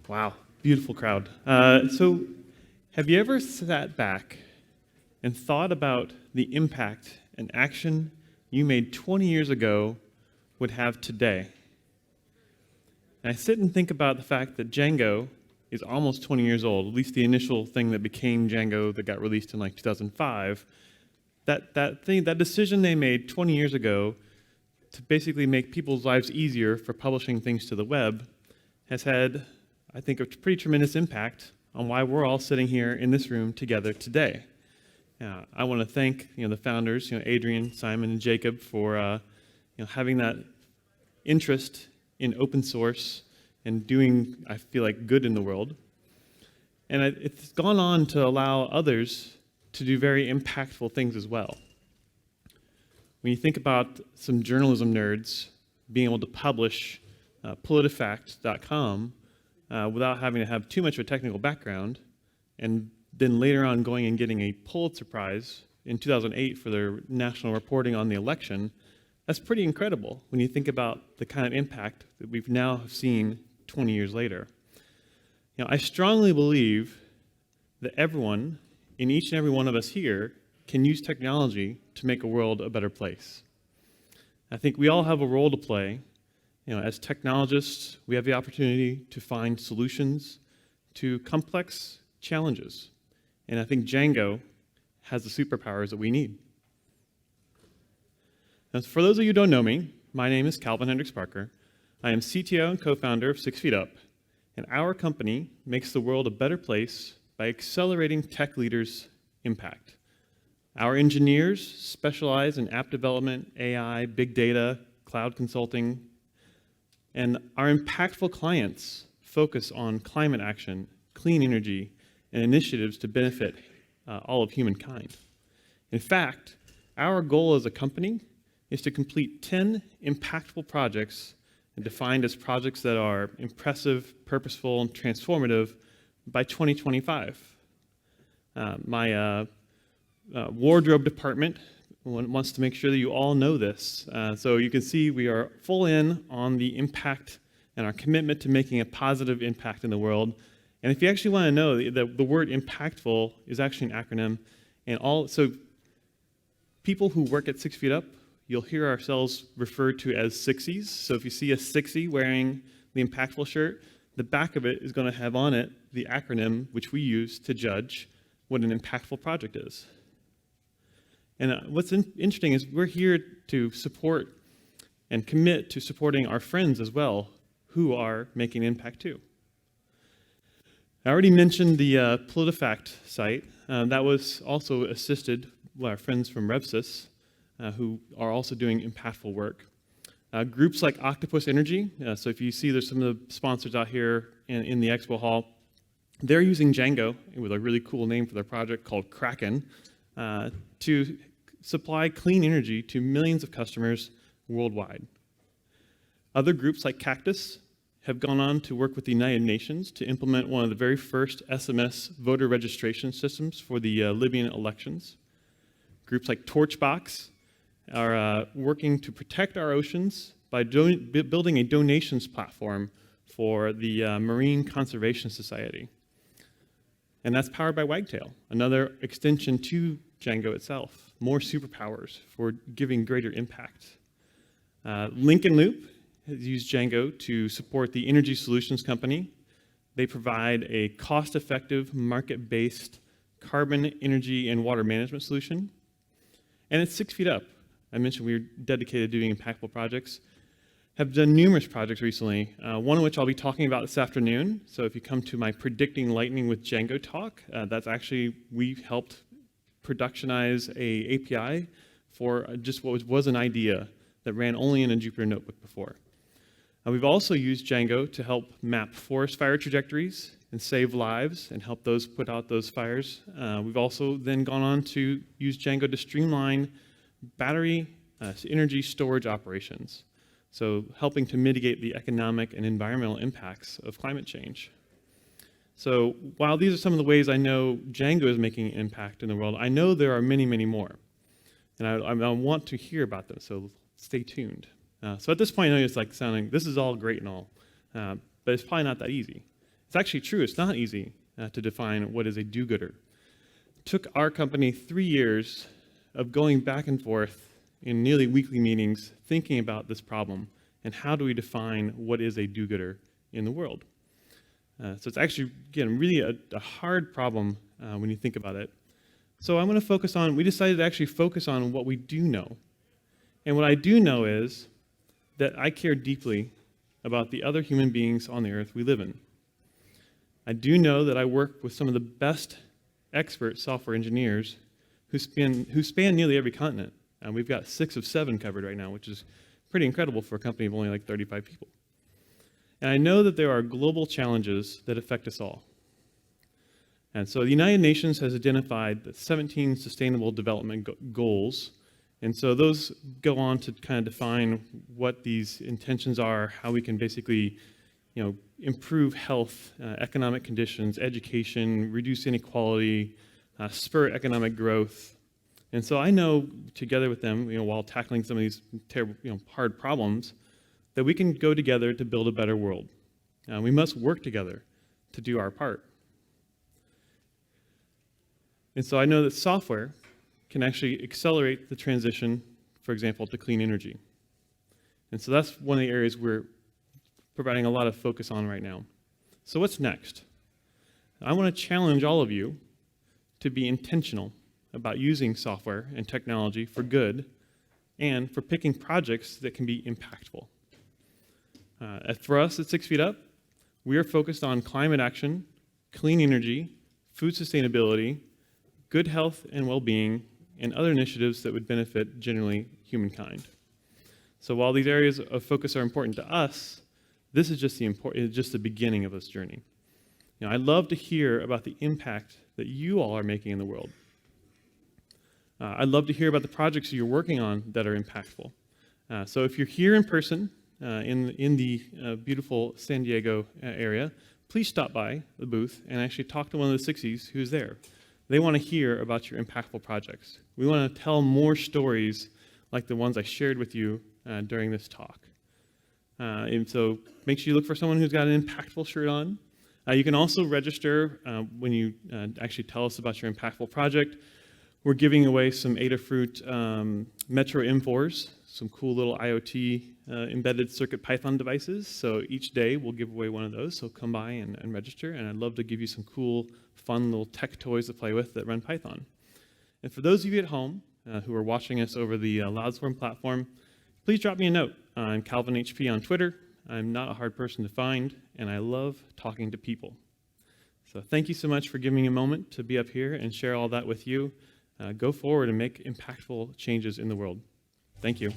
Wow, beautiful crowd. So have you ever sat back and thought about the impact an action you made 20 years ago would have today? And I sit and think about the fact that Django is almost 20 years old, at least the initial thing that became Django that got released in like 2005. That decision they made 20 years ago to basically make people's lives easier for publishing things to the web has had, I think, a pretty tremendous impact on why we're all sitting here in this room together today. I want to thank the founders, Adrian, Simon, and Jacob for having that interest in open source and doing, I feel like, good in the world. And it's gone on to allow others to do very impactful things as well. When you think about some journalism nerds being able to publish politifact.com without having to have too much of a technical background, and then later on going and getting a Pulitzer Prize in 2008 for their national reporting on the election, that's pretty incredible when you think about the kind of impact that we've now seen 20 years later. I strongly believe that everyone, in each and every one of us here, can use technology to make a world a better place. I think we all have a role to play. As technologists, we have the opportunity to find solutions to complex challenges. And I think Django has the superpowers that we need. Now, for those of you who don't know me, my name is Calvin Hendryx-Parker. I am CTO and co-founder of 6 Feet Up, and our company makes the world a better place by accelerating tech leaders' impact. Our engineers specialize in app development, AI, big data, cloud consulting, and our impactful clients focus on climate action, clean energy, and initiatives to benefit all of humankind. In fact, our goal as a company is to complete 10 impactful projects defined as projects that are impressive, purposeful, and transformative by 2025. My wardrobe department wants to make sure that you all know this. So you can see we are full in on the impact and our commitment to making a positive impact in the world. And if you actually want to know, the word impactful is actually an acronym. So people who work at 6 Feet Up, you'll hear ourselves referred to as Sixies. So if you see a Sixie wearing the impactful shirt, the back of it is going to have on it the acronym which we use to judge what an impactful project is. And what's interesting is we're here to support and commit to supporting our friends as well who are making an impact too. I already mentioned the PolitiFact site. That was also assisted by our friends from RevSys, who are also doing impactful work. Groups like Octopus Energy, so if you see there's some of the sponsors out here in the expo hall, they're using Django with a really cool name for their project called Kraken to supply clean energy to millions of customers worldwide. Other groups like Cactus have gone on to work with the United Nations to implement one of the very first SMS voter registration systems for the Libyan elections. Groups like Torchbox are working to protect our oceans by building a donations platform for the Marine Conservation Society. And that's powered by Wagtail, another extension to Django itself, more superpowers for giving greater impact. Lincoln Loop has used Django to support the Energy Solutions Company. They provide a cost-effective, market-based carbon, energy, and water management solution. And it's 6 Feet Up. I mentioned we were dedicated to doing impactful projects. Have done numerous projects recently, one of which I'll be talking about this afternoon. So if you come to my Predicting Lightning with Django talk, that's actually, we helped productionize a API for just what was an idea that ran only in a Jupyter Notebook before. We've also used Django to help map forest fire trajectories and save lives and help those put out those fires. We've also then gone on to use Django to streamline battery energy storage operations, so helping to mitigate the economic and environmental impacts of climate change. So while these are some of the ways I know Django is making an impact in the world, I know there are many, many more. And I want to hear about them, so stay tuned. So at this point, I know it's like sounding, this is all great and all, but it's probably not that easy. It's actually true. It's not easy to define what is a do-gooder. It took our company 3 years of going back and forth in nearly weekly meetings thinking about this problem and how do we define what is a do-gooder in the world. So it's actually, again, really a hard problem when you think about it. So I'm going to we decided to actually focus on what we do know. And what I do know is that I care deeply about the other human beings on the earth we live in. I do know that I work with some of the best expert software engineers who span nearly every continent. And we've got 6 of 7 covered right now, which is pretty incredible for a company of only like 35 people. And I know that there are global challenges that affect us all. And so the United Nations has identified the 17 Sustainable Development Goals. And so those go on to kind of define what these intentions are, how we can basically, improve health, economic conditions, education, reduce inequality, spur economic growth. And so I know, together with them, while tackling some of these terrible, hard problems, that we can go together to build a better world. We must work together to do our part. And so I know that software can actually accelerate the transition, for example, to clean energy. And so that's one of the areas we're providing a lot of focus on right now. So what's next? I want to challenge all of you to be intentional about using software and technology for good and for picking projects that can be impactful. For us at 6 Feet Up, we are focused on climate action, clean energy, food sustainability, good health and well-being, and other initiatives that would benefit generally humankind. So while these areas of focus are important to us, this is just the beginning of this journey. I'd love to hear about the impact that you all are making in the world. I'd love to hear about the projects you're working on that are impactful. So if you're here in person in the beautiful San Diego area, please stop by the booth and actually talk to one of the Sixies who's there. They want to hear about your impactful projects. We want to tell more stories like the ones I shared with you during this talk. And so make sure you look for someone who's got an impactful shirt on. You can also register when you actually tell us about your impactful project. We're giving away some Adafruit Metro M4s, some cool little IoT embedded circuit Python devices. So each day we'll give away one of those. So come by and register. And I'd love to give you some cool, fun little tech toys to play with that run Python. And for those of you at home who are watching us over the Loudswarm platform, please drop me a note. I'm Calvin HP on Twitter. I'm not a hard person to find, and I love talking to people. So thank you so much for giving me a moment to be up here and share all that with you. Go forward and make impactful changes in the world. Thank you.